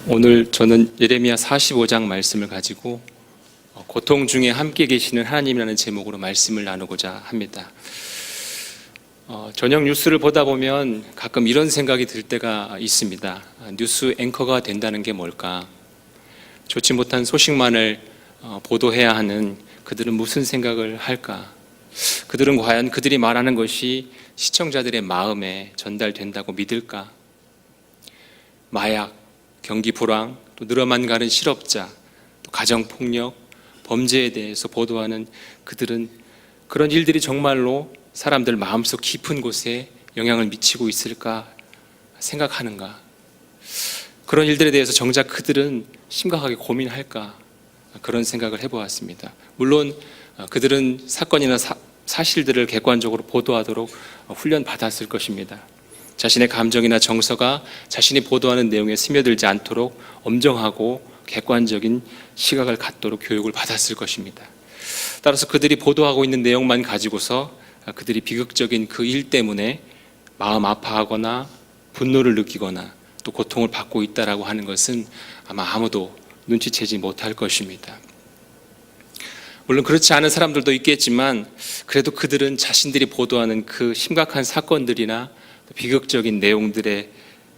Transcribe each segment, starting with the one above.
오늘 저는 예레미야 45장 말씀을 가지고 고통 중에 함께 계시는 하나님이라는 제목으로 말씀을 나누고자 합니다. 저녁 뉴스를 보다 보면 가끔 이런 생각이 들 때가 있습니다. 뉴스 앵커가 된다는 게 뭘까? 좋지 못한 소식만을 보도해야 하는 그들은 무슨 생각을 할까? 그들은 과연 그들이 말하는 것이 시청자들의 마음에 전달된다고 믿을까? 마약, 경기 불황, 또 늘어만 가는 실업자, 또 가정폭력, 범죄에 대해서 보도하는 그들은 그런 일들이 정말로 사람들 마음속 깊은 곳에 영향을 미치고 있을까 생각하는가? 그런 일들에 대해서 정작 그들은 심각하게 고민할까? 그런 생각을 해보았습니다. 물론 그들은 사건이나 사실들을 객관적으로 보도하도록 훈련받았을 것입니다. 자신의 감정이나 정서가 자신이 보도하는 내용에 스며들지 않도록 엄정하고 객관적인 시각을 갖도록 교육을 받았을 것입니다. 따라서 그들이 보도하고 있는 내용만 가지고서 그들이 비극적인 그 일 때문에 마음 아파하거나 분노를 느끼거나 또 고통을 받고 있다라고 하는 것은 아마 아무도 눈치채지 못할 것입니다. 물론 그렇지 않은 사람들도 있겠지만 그래도 그들은 자신들이 보도하는 그 심각한 사건들이나 비극적인 내용들에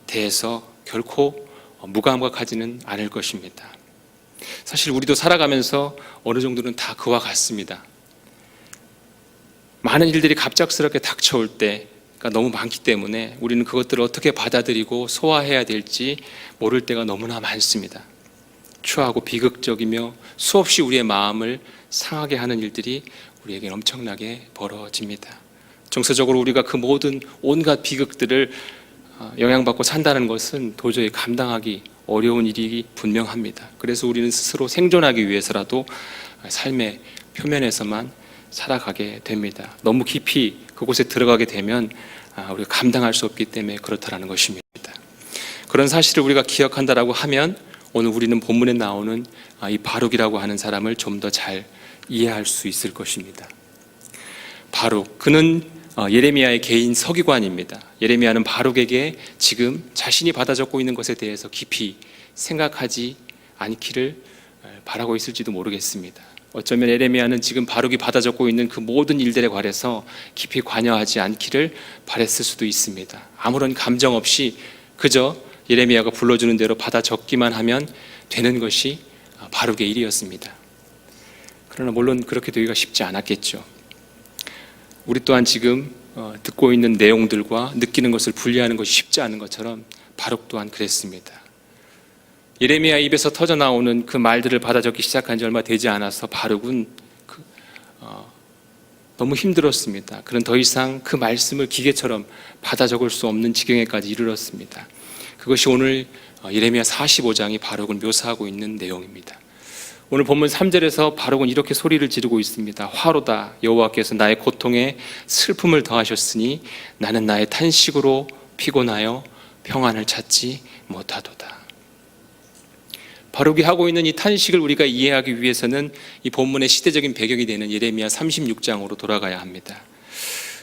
대해서 결코 무감각하지는 않을 것입니다. 사실 우리도 살아가면서 어느 정도는 다 그와 같습니다. 많은 일들이 갑작스럽게 닥쳐올 때가 너무 많기 때문에 우리는 그것들을 어떻게 받아들이고 소화해야 될지 모를 때가 너무나 많습니다. 추하고 비극적이며 수없이 우리의 마음을 상하게 하는 일들이 우리에게는 엄청나게 벌어집니다. 정서적으로 우리가 그 모든 온갖 비극들을 영향받고 산다는 것은 도저히 감당하기 어려운 일이 분명합니다. 그래서 우리는 스스로 생존하기 위해서라도 삶의 표면에서만 살아가게 됩니다. 너무 깊이 그곳에 들어가게 되면 우리가 감당할 수 없기 때문에 그렇다는 것입니다. 그런 사실을 우리가 기억한다라고 하면 오늘 우리는 본문에 나오는 이 바룩이라고 하는 사람을 좀 더 잘 이해할 수 있을 것입니다. 바룩, 그는 예레미야의 개인 서기관입니다. 예레미야는 바룩에게 지금 자신이 받아 적고 있는 것에 대해서 깊이 생각하지 않기를 바라고 있을지도 모르겠습니다. 어쩌면 예레미야는 지금 바룩이 받아 적고 있는 그 모든 일들에 관해서 깊이 관여하지 않기를 바랬을 수도 있습니다. 아무런 감정 없이 그저 예레미야가 불러주는 대로 받아 적기만 하면 되는 것이 바룩의 일이었습니다. 그러나 물론 그렇게 되기가 쉽지 않았겠죠. 우리 또한 지금 듣고 있는 내용들과 느끼는 것을 분리하는 것이 쉽지 않은 것처럼 바룩 또한 그랬습니다. 예레미야 입에서 터져나오는 그 말들을 받아 적기 시작한 지 얼마 되지 않아서 바룩은 너무 힘들었습니다. 그는 더 이상 그 말씀을 기계처럼 받아 적을 수 없는 지경에까지 이르렀습니다. 그것이 오늘 예레미야 45장이 바룩을 묘사하고 있는 내용입니다. 오늘 본문 3절에서 바룩은 이렇게 소리를 지르고 있습니다. 화로다, 여호와께서 나의 고통에 슬픔을 더하셨으니 나는 나의 탄식으로 피곤하여 평안을 찾지 못하도다. 바룩이 하고 있는 이 탄식을 우리가 이해하기 위해서는 이 본문의 시대적인 배경이 되는 예레미야 36장으로 돌아가야 합니다.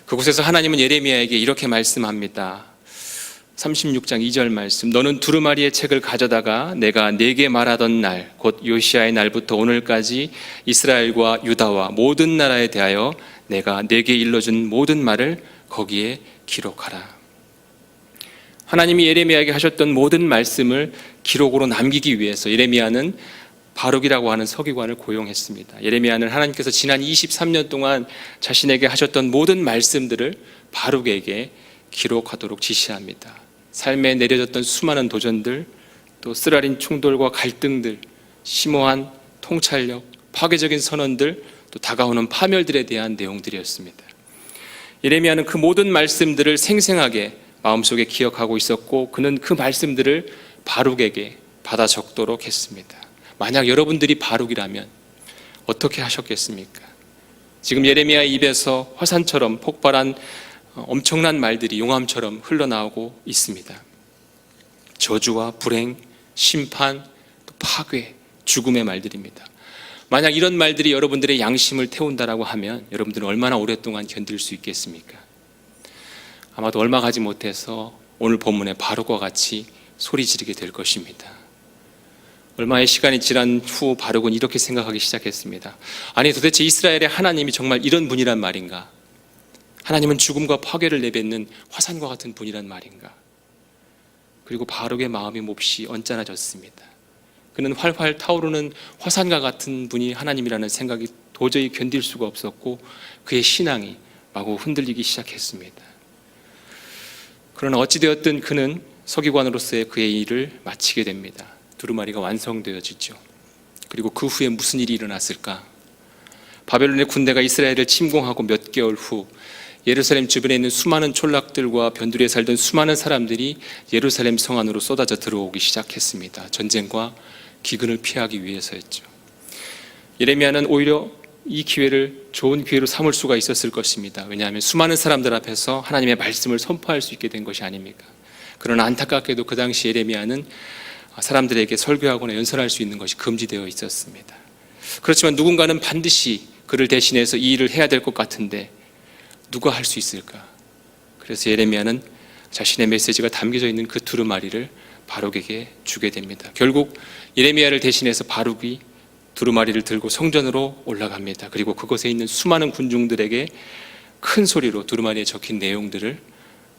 그곳에서 하나님은 예레미야에게 이렇게 말씀합니다. 36장 2절 말씀, 너는 두루마리의 책을 가져다가 내가 네게 말하던 날, 곧 요시아의 날부터 오늘까지 이스라엘과 유다와 모든 나라에 대하여 내가 네게 일러준 모든 말을 거기에 기록하라. 하나님이 예레미야에게 하셨던 모든 말씀을 기록으로 남기기 위해서 예레미야는 바룩이라고 하는 서기관을 고용했습니다. 예레미야는 하나님께서 지난 23년 동안 자신에게 하셨던 모든 말씀들을 바룩에게 기록하도록 지시합니다. 삶에 내려졌던 수많은 도전들, 또 쓰라린 충돌과 갈등들, 심오한 통찰력, 파괴적인 선언들, 또 다가오는 파멸들에 대한 내용들이었습니다. 예레미야는 그 모든 말씀들을 생생하게 마음속에 기억하고 있었고 그는 그 말씀들을 바룩에게 받아 적도록 했습니다. 만약 여러분들이 바룩이라면 어떻게 하셨겠습니까? 지금 예레미야의 입에서 화산처럼 폭발한 엄청난 말들이 용암처럼 흘러나오고 있습니다. 저주와 불행, 심판, 또 파괴, 죽음의 말들입니다. 만약 이런 말들이 여러분들의 양심을 태운다라고 하면 여러분들은 얼마나 오랫동안 견딜 수 있겠습니까? 아마도 얼마 가지 못해서 오늘 본문의 바룩과 같이 소리 지르게 될 것입니다. 얼마의 시간이 지난 후 바룩은 이렇게 생각하기 시작했습니다. 아니 도대체 이스라엘의 하나님이 정말 이런 분이란 말인가? 하나님은 죽음과 파괴를 내뱉는 화산과 같은 분이란 말인가? 그리고 바룩의 마음이 몹시 언짢아졌습니다. 그는 활활 타오르는 화산과 같은 분이 하나님이라는 생각이 도저히 견딜 수가 없었고 그의 신앙이 마구 흔들리기 시작했습니다. 그러나 어찌되었든 그는 서기관으로서의 그의 일을 마치게 됩니다. 두루마리가 완성되어지죠. 그리고 그 후에 무슨 일이 일어났을까? 바벨론의 군대가 이스라엘을 침공하고 몇 개월 후 예루살렘 주변에 있는 수많은 촌락들과 변두리에 살던 수많은 사람들이 예루살렘 성 안으로 쏟아져 들어오기 시작했습니다. 전쟁과 기근을 피하기 위해서였죠. 예레미야는 오히려 이 기회를 좋은 기회로 삼을 수가 있었을 것입니다. 왜냐하면 수많은 사람들 앞에서 하나님의 말씀을 선포할 수 있게 된 것이 아닙니까? 그러나 안타깝게도 그 당시 예레미야는 사람들에게 설교하거나 연설할 수 있는 것이 금지되어 있었습니다. 그렇지만 누군가는 반드시 그를 대신해서 이 일을 해야 될 것 같은데 누가 할 수 있을까? 그래서 예레미야는 자신의 메시지가 담겨져 있는 그 두루마리를 바룩에게 주게 됩니다. 결국 예레미야를 대신해서 바룩이 두루마리를 들고 성전으로 올라갑니다. 그리고 그곳에 있는 수많은 군중들에게 큰 소리로 두루마리에 적힌 내용들을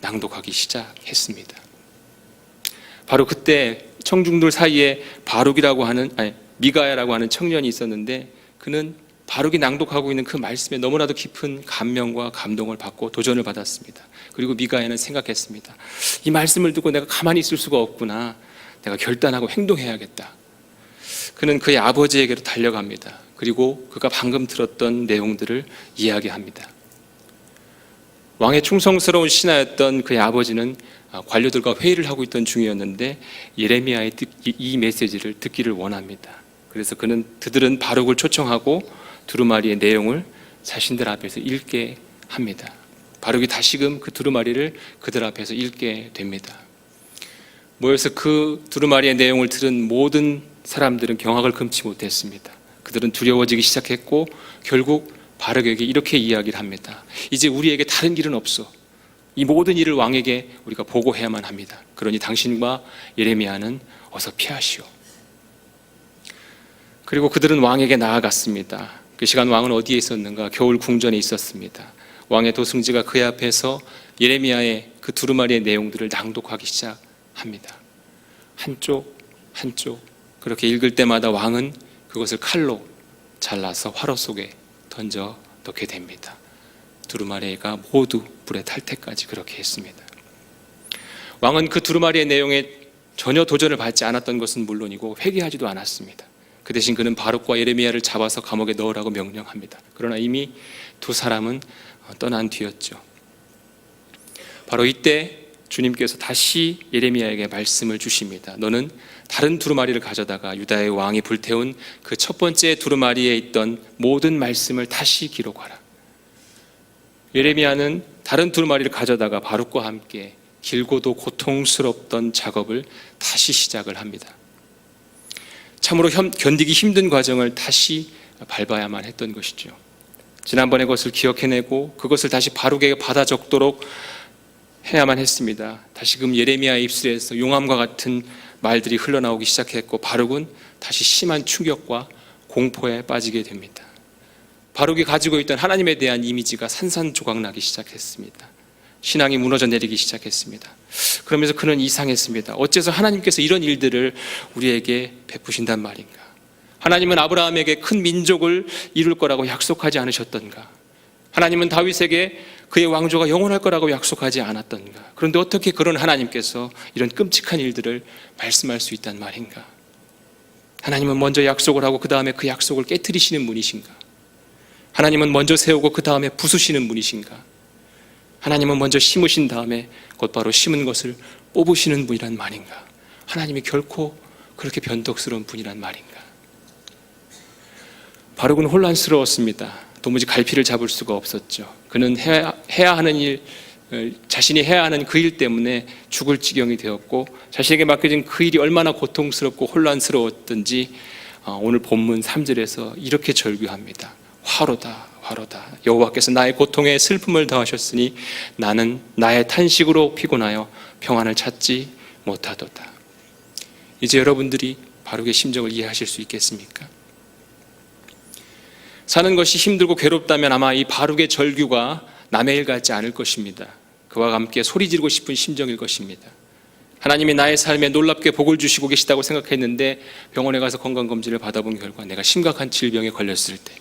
낭독하기 시작했습니다. 바로 그때 청중들 사이에 미가야라고 하는 청년이 있었는데 그는 바룩이 낭독하고 있는 그 말씀에 너무나도 깊은 감명과 감동을 받고 도전을 받았습니다. 그리고 미가야는 생각했습니다. 이 말씀을 듣고 내가 가만히 있을 수가 없구나. 내가 결단하고 행동해야겠다. 그는 그의 아버지에게로 달려갑니다. 그리고 그가 방금 들었던 내용들을 이야기합니다. 왕의 충성스러운 신하였던 그의 아버지는 관료들과 회의를 하고 있던 중이었는데 예레미야의 이 메시지를 듣기를 원합니다. 그래서 그들은 바룩을 초청하고 두루마리의 내용을 자신들 앞에서 읽게 합니다. 바룩이 다시금 그 두루마리를 그들 앞에서 읽게 됩니다. 모여서 그 두루마리의 내용을 들은 모든 사람들은 경악을 금치 못했습니다. 그들은 두려워지기 시작했고 결국 바룩에게 이렇게 이야기를 합니다. 이제 우리에게 다른 길은 없어. 이 모든 일을 왕에게 우리가 보고해야만 합니다. 그러니 당신과 예레미야는 어서 피하시오. 그리고 그들은 왕에게 나아갔습니다. 그 시간 왕은 어디에 있었는가? 겨울 궁전에 있었습니다. 왕의 도승지가 그의 앞에서 예레미야의 그 두루마리의 내용들을 낭독하기 시작합니다. 한쪽 그렇게 읽을 때마다 왕은 그것을 칼로 잘라서 화로 속에 던져 넣게 됩니다. 두루마리가 모두 불에 탈 때까지 그렇게 했습니다. 왕은 그 두루마리의 내용에 전혀 도전을 받지 않았던 것은 물론이고 회개하지도 않았습니다. 그 대신 그는 바룩과 예레미야를 잡아서 감옥에 넣으라고 명령합니다. 그러나 이미 두 사람은 떠난 뒤였죠. 바로 이때 주님께서 다시 예레미야에게 말씀을 주십니다. 너는 다른 두루마리를 가져다가 유다의 왕이 불태운 그 첫 번째 두루마리에 있던 모든 말씀을 다시 기록하라. 예레미야는 다른 두루마리를 가져다가 바룩과 함께 길고도 고통스럽던 작업을 다시 시작을 합니다. 참으로 견디기 힘든 과정을 다시 밟아야만 했던 것이죠. 지난번의 것을 기억해내고 그것을 다시 바룩에게 받아 적도록 해야만 했습니다. 다시금 예레미야의 입술에서 용암과 같은 말들이 흘러나오기 시작했고 바룩은 다시 심한 충격과 공포에 빠지게 됩니다. 바룩이 가지고 있던 하나님에 대한 이미지가 산산조각나기 시작했습니다. 신앙이 무너져 내리기 시작했습니다. 그러면서 그는 이상했습니다. 어째서 하나님께서 이런 일들을 우리에게 베푸신단 말인가? 하나님은 아브라함에게 큰 민족을 이룰 거라고 약속하지 않으셨던가? 하나님은 다윗에게 그의 왕조가 영원할 거라고 약속하지 않았던가? 그런데 어떻게 그런 하나님께서 이런 끔찍한 일들을 말씀할 수 있단 말인가? 하나님은 먼저 약속을 하고 그 다음에 그 약속을 깨트리시는 분이신가? 하나님은 먼저 세우고 그 다음에 부수시는 분이신가? 하나님은 먼저 심으신 다음에 곧바로 심은 것을 뽑으시는 분이란 말인가? 하나님이 결코 그렇게 변덕스러운 분이란 말인가? 바룩은 혼란스러웠습니다. 도무지 갈피를 잡을 수가 없었죠. 그는 해야 하는 일, 자신이 해야 하는 그 일 때문에 죽을 지경이 되었고 자신에게 맡겨진 그 일이 얼마나 고통스럽고 혼란스러웠던지 오늘 본문 3절에서 이렇게 절규합니다. 화로다. 여호와께서 나의 고통에 슬픔을 더하셨으니 나는 나의 탄식으로 피곤하여 평안을 찾지 못하도다. 이제 여러분들이 바룩의 심정을 이해하실 수 있겠습니까? 사는 것이 힘들고 괴롭다면 아마 이 바룩의 절규가 남의 일 같지 않을 것입니다. 그와 함께 소리 지르고 싶은 심정일 것입니다. 하나님이 나의 삶에 놀랍게 복을 주시고 계시다고 생각했는데 병원에 가서 건강검진을 받아본 결과 내가 심각한 질병에 걸렸을 때,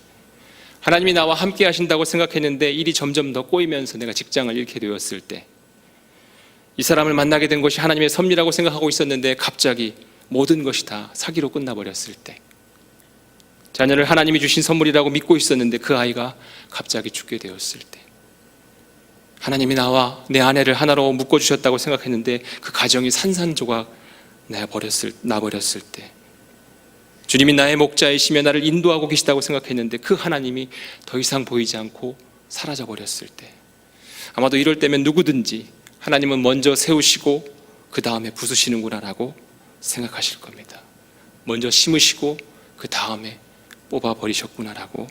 하나님이 나와 함께 하신다고 생각했는데 일이 점점 더 꼬이면서 내가 직장을 잃게 되었을 때, 이 사람을 만나게 된 것이 하나님의 섭리라고 생각하고 있었는데 갑자기 모든 것이 다 사기로 끝나버렸을 때, 자녀를 하나님이 주신 선물이라고 믿고 있었는데 그 아이가 갑자기 죽게 되었을 때, 하나님이 나와 내 아내를 하나로 묶어주셨다고 생각했는데 그 가정이 산산조각 나버렸을 때, 주님이 나의 목자이시며 나를 인도하고 계시다고 생각했는데 그 하나님이 더 이상 보이지 않고 사라져버렸을 때, 아마도 이럴 때면 누구든지 하나님은 먼저 세우시고 그 다음에 부수시는구나라고 생각하실 겁니다. 먼저 심으시고 그 다음에 뽑아버리셨구나라고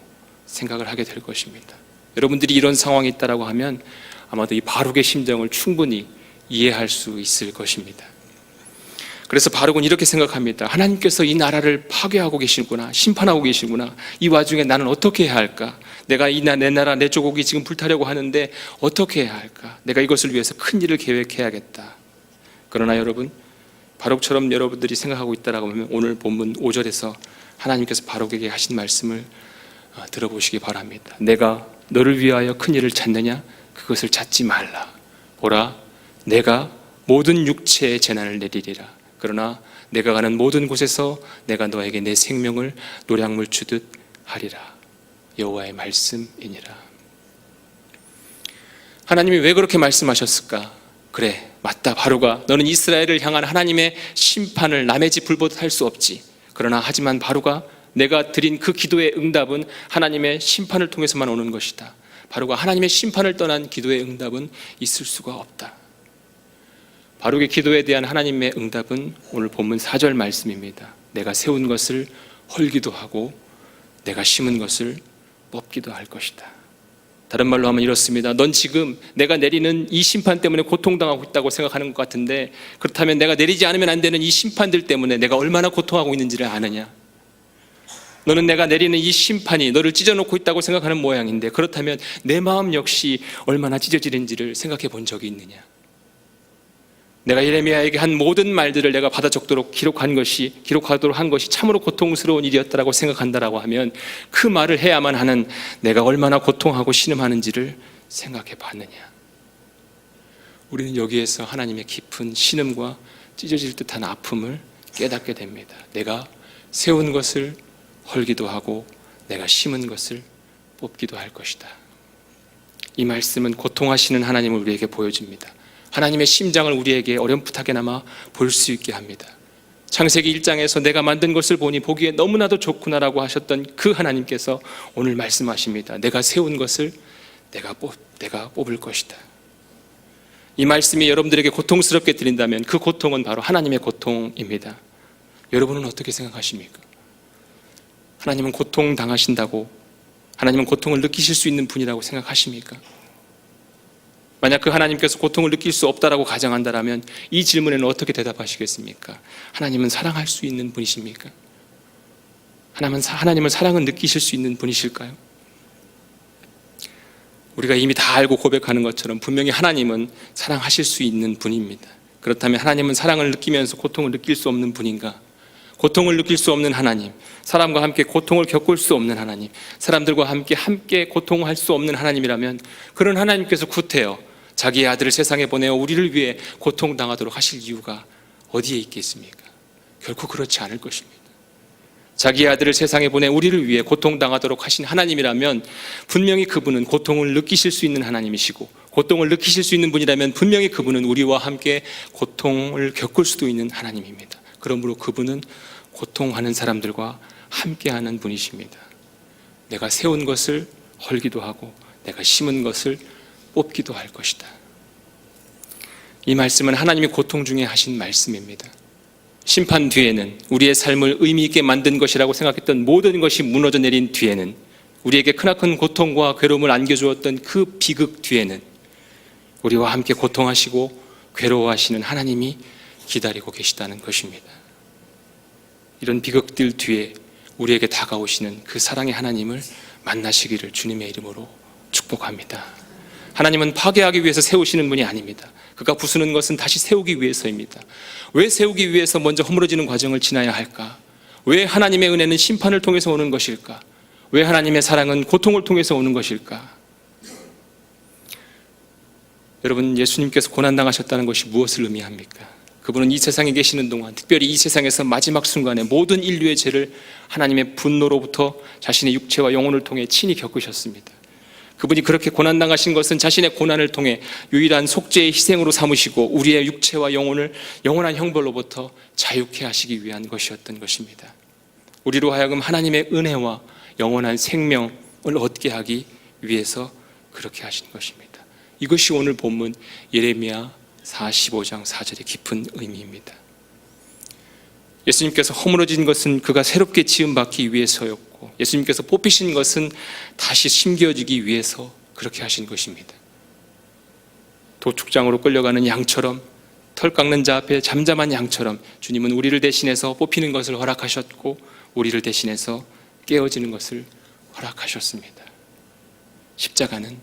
생각을 하게 될 것입니다. 여러분들이 이런 상황이 있다라고 하면 아마도 이 바룩의 심정을 충분히 이해할 수 있을 것입니다. 그래서 바룩은 이렇게 생각합니다. 하나님께서 이 나라를 파괴하고 계시구나, 심판하고 계시구나. 이 와중에 나는 어떻게 해야 할까? 내가 내 나라, 내 조국이 지금 불타려고 하는데 어떻게 해야 할까? 내가 이것을 위해서 큰 일을 계획해야겠다. 그러나 여러분, 바룩처럼 여러분들이 생각하고 있다라고 하면 오늘 본문 5절에서 하나님께서 바룩에게 하신 말씀을 들어보시기 바랍니다. 내가 너를 위하여 큰 일을 찾느냐? 그것을 찾지 말라. 보라, 내가 모든 육체의 재난을 내리리라. 그러나 내가 가는 모든 곳에서 내가 너에게 내 생명을 노량물 주듯 하리라. 여호와의 말씀이니라. 하나님이 왜 그렇게 말씀하셨을까? 그래, 맞다, 바룩아, 너는 이스라엘을 향한 하나님의 심판을 남의 집 불보듯 할 수 없지. 그러나 하지만 바룩아, 내가 드린 그 기도의 응답은 하나님의 심판을 통해서만 오는 것이다. 바룩아, 하나님의 심판을 떠난 기도의 응답은 있을 수가 없다. 바룩의 기도에 대한 하나님의 응답은 오늘 본문 4절 말씀입니다. 내가 세운 것을 헐기도 하고 내가 심은 것을 뽑기도 할 것이다. 다른 말로 하면 이렇습니다. 넌 지금 내가 내리는 이 심판 때문에 고통당하고 있다고 생각하는 것 같은데, 그렇다면 내가 내리지 않으면 안 되는 이 심판들 때문에 내가 얼마나 고통하고 있는지를 아느냐? 너는 내가 내리는 이 심판이 너를 찢어놓고 있다고 생각하는 모양인데, 그렇다면 내 마음 역시 얼마나 찢어지는지를 생각해 본 적이 있느냐? 내가 예레미야에게 한 모든 말들을 내가 받아 적도록 기록하도록 한 것이 참으로 고통스러운 일이었다라고 생각한다라고 하면 그 말을 해야만 하는 내가 얼마나 고통하고 신음하는지를 생각해 봤느냐? 우리는 여기에서 하나님의 깊은 신음과 찢어질 듯한 아픔을 깨닫게 됩니다. 내가 세운 것을 헐기도 하고 내가 심은 것을 뽑기도 할 것이다. 이 말씀은 고통하시는 하나님을 우리에게 보여줍니다. 하나님의 심장을 우리에게 어렴풋하게나마 볼 수 있게 합니다. 창세기 1장에서 내가 만든 것을 보니 보기에 너무나도 좋구나라고 하셨던 그 하나님께서 오늘 말씀하십니다. 내가 세운 것을 내가 뽑을 것이다. 이 말씀이 여러분들에게 고통스럽게 들린다면 그 고통은 바로 하나님의 고통입니다. 여러분은 어떻게 생각하십니까? 하나님은 고통 당하신다고, 하나님은 고통을 느끼실 수 있는 분이라고 생각하십니까? 만약 그 하나님께서 고통을 느낄 수 없다라고 가정한다면 이 질문에는 어떻게 대답하시겠습니까? 하나님은 사랑할 수 있는 분이십니까? 하나님은 사랑은 느끼실 수 있는 분이실까요? 우리가 이미 다 알고 고백하는 것처럼 분명히 하나님은 사랑하실 수 있는 분입니다. 그렇다면 하나님은 사랑을 느끼면서 고통을 느낄 수 없는 분인가? 고통을 느낄 수 없는 하나님, 사람과 함께 고통을 겪을 수 없는 하나님, 사람들과 함께 고통할 수 없는 하나님이라면 그런 하나님께서 구태여 자기의 아들을 세상에 보내어 우리를 위해 고통당하도록 하실 이유가 어디에 있겠습니까? 결코 그렇지 않을 것입니다. 자기의 아들을 세상에 보내 우리를 위해 고통당하도록 하신 하나님이라면 분명히 그분은 고통을 느끼실 수 있는 하나님이시고, 고통을 느끼실 수 있는 분이라면 분명히 그분은 우리와 함께 고통을 겪을 수도 있는 하나님입니다. 그러므로 그분은 고통하는 사람들과 함께하는 분이십니다. 내가 세운 것을 헐기도 하고 내가 심은 것을 뽑기도 할 것이다. 이 말씀은 하나님이 고통 중에 하신 말씀입니다. 심판 뒤에는, 우리의 삶을 의미 있게 만든 것이라고 생각했던 모든 것이 무너져 내린 뒤에는, 우리에게 크나큰 고통과 괴로움을 안겨주었던 그 비극 뒤에는 우리와 함께 고통하시고 괴로워하시는 하나님이 기다리고 계시다는 것입니다. 이런 비극들 뒤에 우리에게 다가오시는 그 사랑의 하나님을 만나시기를 주님의 이름으로 축복합니다. 하나님은 파괴하기 위해서 세우시는 분이 아닙니다. 그가 부수는 것은 다시 세우기 위해서입니다. 왜 세우기 위해서 먼저 허물어지는 과정을 지나야 할까? 왜 하나님의 은혜는 심판을 통해서 오는 것일까? 왜 하나님의 사랑은 고통을 통해서 오는 것일까? 여러분, 예수님께서 고난당하셨다는 것이 무엇을 의미합니까? 그분은 이 세상에 계시는 동안, 특별히 이 세상에서 마지막 순간에 모든 인류의 죄를 하나님의 분노로부터 자신의 육체와 영혼을 통해 친히 겪으셨습니다. 그분이 그렇게 고난당하신 것은 자신의 고난을 통해 유일한 속죄의 희생으로 삼으시고 우리의 육체와 영혼을 영원한 형벌로부터 자유케 하시기 위한 것이었던 것입니다. 우리로 하여금 하나님의 은혜와 영원한 생명을 얻게 하기 위해서 그렇게 하신 것입니다. 이것이 오늘 본문 예레미야 45장 4절의 깊은 의미입니다. 예수님께서 허물어진 것은 그가 새롭게 지음받기 위해서였고, 예수님께서 뽑히신 것은 다시 심겨지기 위해서 그렇게 하신 것입니다. 도축장으로 끌려가는 양처럼, 털 깎는 자 앞에 잠잠한 양처럼 주님은 우리를 대신해서 뽑히는 것을 허락하셨고 우리를 대신해서 깨어지는 것을 허락하셨습니다. 십자가는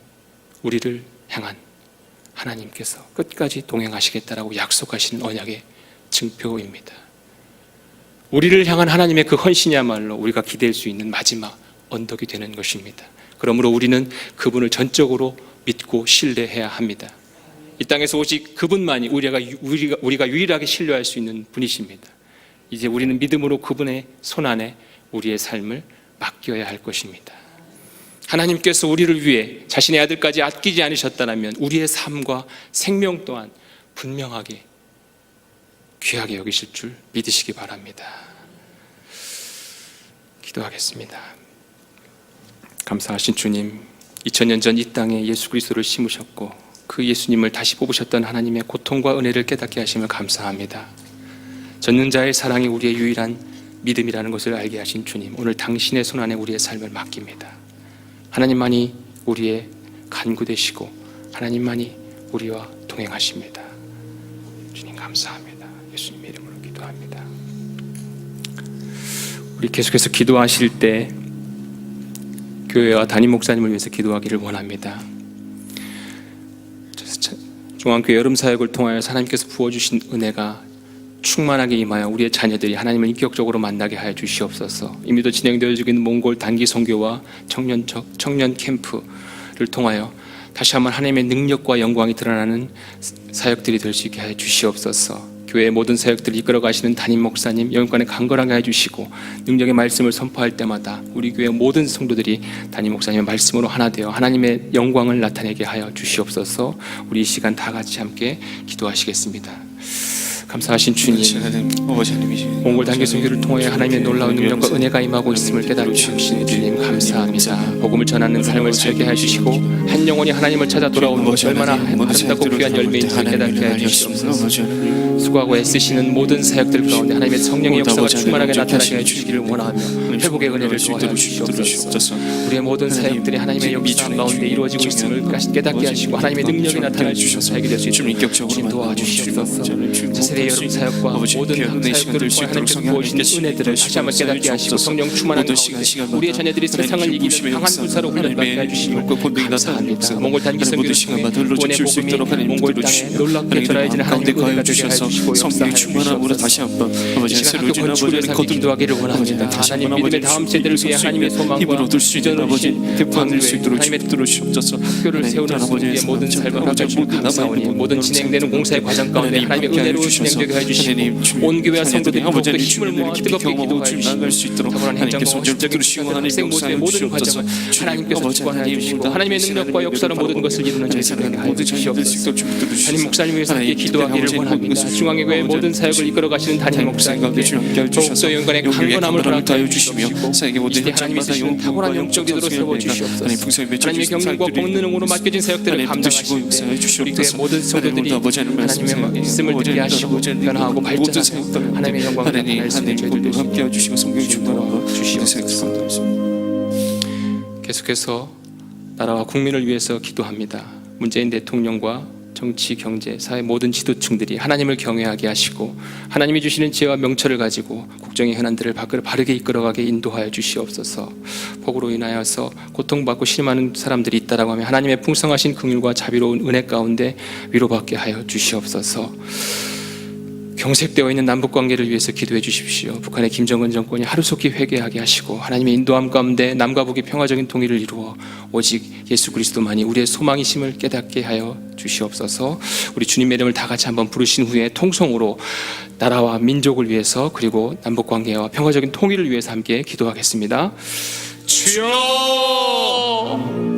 우리를 향한 하나님께서 끝까지 동행하시겠다라고 약속하시는 언약의 증표입니다. 우리를 향한 하나님의 그 헌신이야말로 우리가 기댈 수 있는 마지막 언덕이 되는 것입니다. 그러므로 우리는 그분을 전적으로 믿고 신뢰해야 합니다. 이 땅에서 오직 그분만이 우리가 유일하게 신뢰할 수 있는 분이십니다. 이제 우리는 믿음으로 그분의 손안에 우리의 삶을 맡겨야 할 것입니다. 하나님께서 우리를 위해 자신의 아들까지 아끼지 않으셨다면 우리의 삶과 생명 또한 분명하게 귀하게 여기실 줄 믿으시기 바랍니다. 기도하겠습니다. 감사하신 주님, 2000년 전 이 땅에 예수 그리스도를 심으셨고 그 예수님을 다시 뽑으셨던 하나님의 고통과 은혜를 깨닫게 하심을 감사합니다. 전능자의 사랑이 우리의 유일한 믿음이라는 것을 알게 하신 주님, 오늘 당신의 손안에 우리의 삶을 맡깁니다. 하나님만이 우리의 간구 되시고 하나님만이 우리와 동행하십니다. 주님 감사합니다. 예수님의 이름으로 기도합니다. 우리 계속해서 기도하실 때 교회와 담임 목사님을 위해서 기도하기를 원합니다. 중앙교회 여름 사역을 통하여 하나님께서 부어주신 은혜가 충만하게 임하여 우리의 자녀들이 하나님을 인격적으로 만나게 하여 주시옵소서. 이미도 진행되어지고 있는 몽골 단기 선교와 청년 캠프를 통하여 다시 한번 하나님의 능력과 영광이 드러나는 사역들이 될 수 있게 하여 주시옵소서. 교회의 모든 사역들을 이끌어 가시는 담임 목사님 영육간에 강건하게 해주시고 능력의 말씀을 선포할 때마다 우리 교회 모든 성도들이 담임 목사님의 말씀으로 하나 되어 하나님의 영광을 나타내게 하여 주시옵소서. 우리 이 시간 다 같이 함께 기도하시겠습니다. 감사하신 주님, 몽골 단기 선교를 통해 하나님의 놀라운 능력과 은혜가 임하고 있음을 깨닫게 하신 주님 감사합니다. 복음을 전하는 삶을 살게 해주시고 한 영혼이 하나님을 찾아 돌아오는 것이 얼마나 아름답고 귀한 열매인지를 깨닫게 해주시옵소서. 수고하고 애쓰시는 모든 사역들 가운데 하나님의 성령의 역사가 충만하게 나타나게 해주시기를 원하며 회복의 은혜를 도와주여 주시옵소서. 우리의 모든 사역들이 하나님의 역사 가운데 이루어지고 있음을 깨닫게 하시고 하나님의 능력이 나타나 주셔서 살게 될 수 있도록 주님 도와주시옵소서. 자세히 여러분 사역과 모든 각 사역들을 통해 하나님께서 부어주신 은혜들을 다시 한번 깨닫게 하시고 성령 충만한 가운데 우리의 자녀들이 세상을 이기는 강한 군사로 훈련받게 해주시고 감사합니다. 몽골 단기 선교를 통해 구원의 복음이 몽골 땅에 놀랍게 전하여지는 하나님의 은혜가 되게 해주시고 성령의 충만함으로 다시 한번 이 시간 학교 건축을 위해서 기도하기를 원합니다. 하나님 믿음의 다음 세대를 위해 하나님의 소망과 비전을 주신 대포함을 수 있도록 하나님의 학교를 세우는 우리의 모든 삶을 가져주시고 감사하오니 모든 진행되는 공사의 과정 가운데 하나님의 은혜로 진행되게 해주시고 온 교회와 성도들이 더욱더 힘을 모아 뜨겁게 기도하여 주시고 탁월한 행정과 헌신적인 학생 모두의 모든 과정을 하나님께서 주관하여 주시고 하나님의 능력과 역사로 모든 것을 이루는 저희들에게 하여 주시옵소서. 담임 목사님 위해서 함께 기도하기를 원합니다. 중앙교회의 모든 사역을 이끌어 가시는 담임 목사님께 더욱더 영광의 강건함을 허락하여 주시고 이때 하나님이 쓰시는 탁월한 영적 리더로 세워주시옵소서. 하나님의 경륜과 공능으로 맡겨진 사역들을 감당하시는데 우리 교회 모든 성도들이 하나님의 말씀을 듣게 하시고 변화하고 발전하고 하나님의 영광을 나타낼 수 있는 저희들 함께 해주시고 성경의 충만함으로 주시옵소서. 계속해서 나라와 국민을 위해서 기도합니다. 문재인 대통령과 정치, 경제, 사회 모든 지도층들이 하나님을 경외하게 하시고 하나님이 주시는 지혜와 명철을 가지고 국정의 현안들을 바르게 이끌어가게 인도하여 주시옵소서. 폭우로 인하여서 고통받고 실망하는 사람들이 있다라고 하면 하나님의 풍성하신 긍휼과 자비로운 은혜 가운데 위로받게 하여 주시옵소서. 경색되어 있는 남북관계를 위해서 기도해 주십시오. 북한의 김정은 정권이 하루속히 회개하게 하시고 하나님의 인도함 가운데 남과 북이 평화적인 통일을 이루어 오직 예수 그리스도만이 우리의 소망이심을 깨닫게 하여 주시옵소서. 우리 주님의 이름을 다 같이 한번 부르신 후에 통성으로 나라와 민족을 위해서 그리고 남북관계와 평화적인 통일을 위해서 함께 기도하겠습니다. 주여!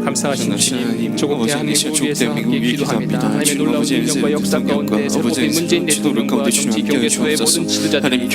감사하신 주님, 조국 대한민국을 위해서 함께 기도합니다. 하나님의 놀라운 능력과 역사 가운데 새롭게 문재인 대통령과 정치, 경제, 사회 모든 지도자들이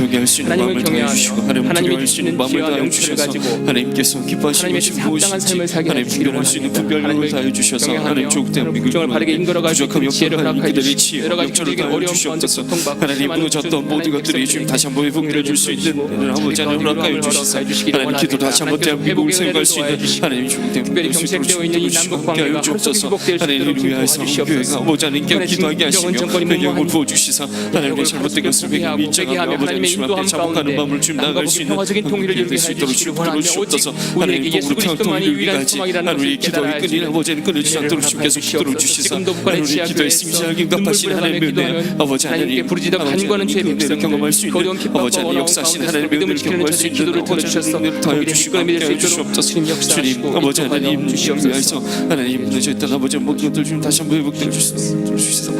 하나님을 경외하며 하나님이 주시는 지혜와 명철을 가지고 하나님께서 기뻐하시는 것이 무엇인지 삶을 살게 하나님 분별할 수 있는 분별력을 다해 주셔서 하나님 조국 대한민국을 국정을 바르게 인걸어갈 수 부족함이 있는 지혜를 없는 허락하여 그들의 주시고 지혜 여러 가지 명철을 우리에게 다해 어려운 가운데 주시옵소서. 고통받고 하나님 무너졌던 모든 것들이 지금 다시 한번 회복되어질 수 있는 은혜를 아버지 하나님 허락하여 주시사 하나님 기도 다시 한번 대한민국을 세워갈 수 있는 하나님 조국 특별히 대한민국을 경색되어 있는 이 남북 관계가 하루속히 회복될 수 있도록 위하여서 교회가 아버지 하나님께 기도하게 하시며 배경을 부어주시사 하나님의 잘못된 것을 회개하며 인정하며 아버지 하나님 앞에 자복하는 마음을 주님 나아갈 수 있는 평화적인 통일을 될 이루게 수 있도록 해주시기를 원하며 주옵소서. 오직 하나님 우리에게 예수 복으로 평화 그리스도만이 통일을 유일한 위하지 소망이라는 하나님 우리의 것을 기도의 깨달아야 끈이 아버지는 끊어지지 않도록 주께서 붙들어 주시사 지금도 북한의 우리의 기도에 심지하게 응답하시는 하나님의 은혜 아버지 하나님께 하나님 부르짖어 간구하는 죄의 은혜를 경험할 수 있는 아버지 하나님 역사하신 하나님의 은혜를 경험할 수 있는 기도를 아버지 들어주셔서 하나님 더해 주시고 함께 해 주시옵소서. 주님 아버지 하나님 위하여서 하나님 무너졌던 아버지 모든 것들 주님 다시 한번 회복되어 주시사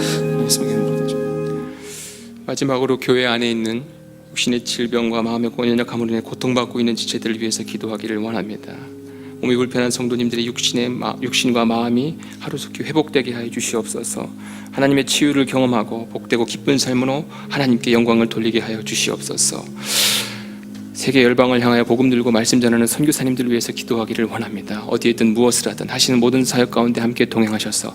마지막으로 교회 안에 있는 육신의 질병과 마음의 연약함으로 인해 고통받고 있는 지체들을 위해서 기도하기를 원합니다. 몸이 불편한 성도님들의 육신과 마음이 하루속히 회복되게 하여 주시옵소서. 하나님의 치유를 경험하고 복되고 기쁜 삶으로 하나님께 영광을 돌리게 하여 주시옵소서. 세계 열방을 향하여 복음 들고 말씀 전하는 선교사님들을 위해서 기도하기를 원합니다. 어디에 있든 무엇을 하든 하시는 모든 사역 가운데 함께 동행하셔서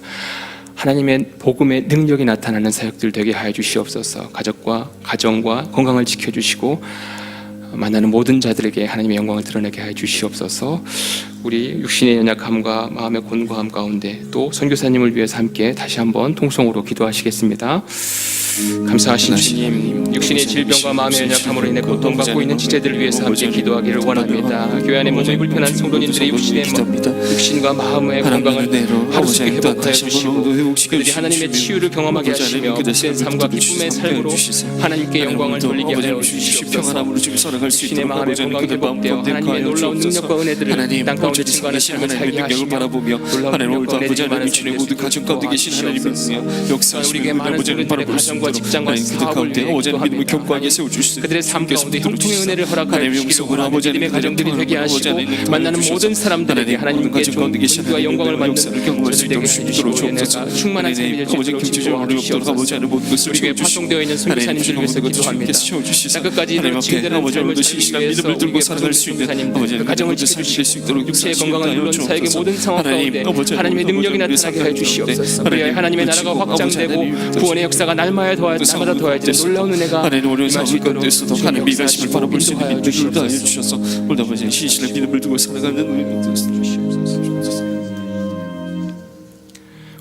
하나님의 복음의 능력이 나타나는 사역들 되게 하여 주시옵소서. 가정과 건강을 지켜주시고 만나는 모든 자들에게 하나님의 영광을 드러내게 하여 주시옵소서. 우리 육신의 연약함과 마음의 곤고함 가운데 또 선교사님을 위해서 함께 다시 한번 통성으로 기도하시겠습니다. 감사하신 주님, 육신의 질병과 마음의 연약함으로 인해 고통받고 있는 지체들을 위해서 함께 기도하기를 원합니다. 교회 안에 몸이 불편한 성도님들의 육신과 마음의 건강을 하루속히 회복하여 주시고 그들이 하나님의 치유를 경험하게 하시며 복된 삶과 기쁨의 삶으로 하나님께 영광을 돌리게 하여 주시옵소서. 육신의 마음의 건강이 회복되어 하나님의 놀라운 능력과 은혜들을 땅 가운데 증거하는 삶을 살게 하시며 놀라운 능력과 은혜들이 많은 삶을 모든 가정 가운데 계신 하나님의 역사하시는 아버지는 바로 가정과 직장과 사업을 위해 믿음을 견고하게 세워주시옵소서. 그들의 삶 가운데 형통의 은혜를 허락하여 주시기를 원하며 믿음의 가정들이 되게 하시고 만나는 모든 사람들에게 하나님께 존귀와 영광을 받는 저들에게 해주시고 은혜가 충만한 삶이 될 수 있도록 도와주시옵소서. 우리에게 파송되어 있는 선교사님들을 위해서 기도합니다. 땅끝까지 이르는 지혜되는 삶을 살기 위해서 우리에게 선교사님들 가정을 지켜주시고 육체의 건강을 물론 사역의 모든 상황 가운데 하나님의 능력이 나타나게 하여 주시옵소서. 그리하여 하나님의 나라가 확장되고 구원의 역사가 날마다 더해지는 놀라운 은혜가 임할 수 있도록 주님 역사하시고 인도하여 주시옵소서. 오늘 아버지 신실한 믿음을 두고 살아가는 우리 주시옵소서.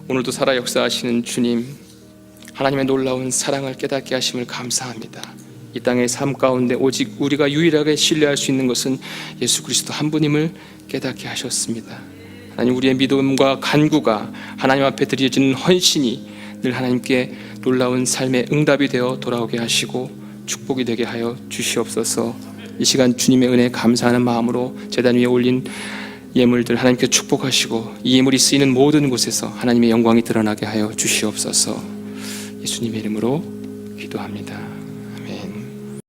오늘도 살아 역사하시는 주님, 하나님의 놀라운 사랑을 깨닫게 하심을 감사합니다. 이 땅의 삶 가운데 오직 우리가 유일하게 신뢰할 수 있는 것은 예수 그리스도 한 분임을 깨닫게 하셨습니다. 하나님, 우리의 믿음과 간구가 하나님 앞에 드려지는 헌신이 늘 하나님께 놀라운 삶의 응답이 되어 돌아오게 하시고 축복이 되게 하여 주시옵소서. 이 시간 주님의 은혜에 감사하는 마음으로 제단 위에 올린 예물들 하나님께 축복하시고 이 예물이 쓰이는 모든 곳에서 하나님의 영광이 드러나게 하여 주시옵소서. 예수님의 이름으로 기도합니다.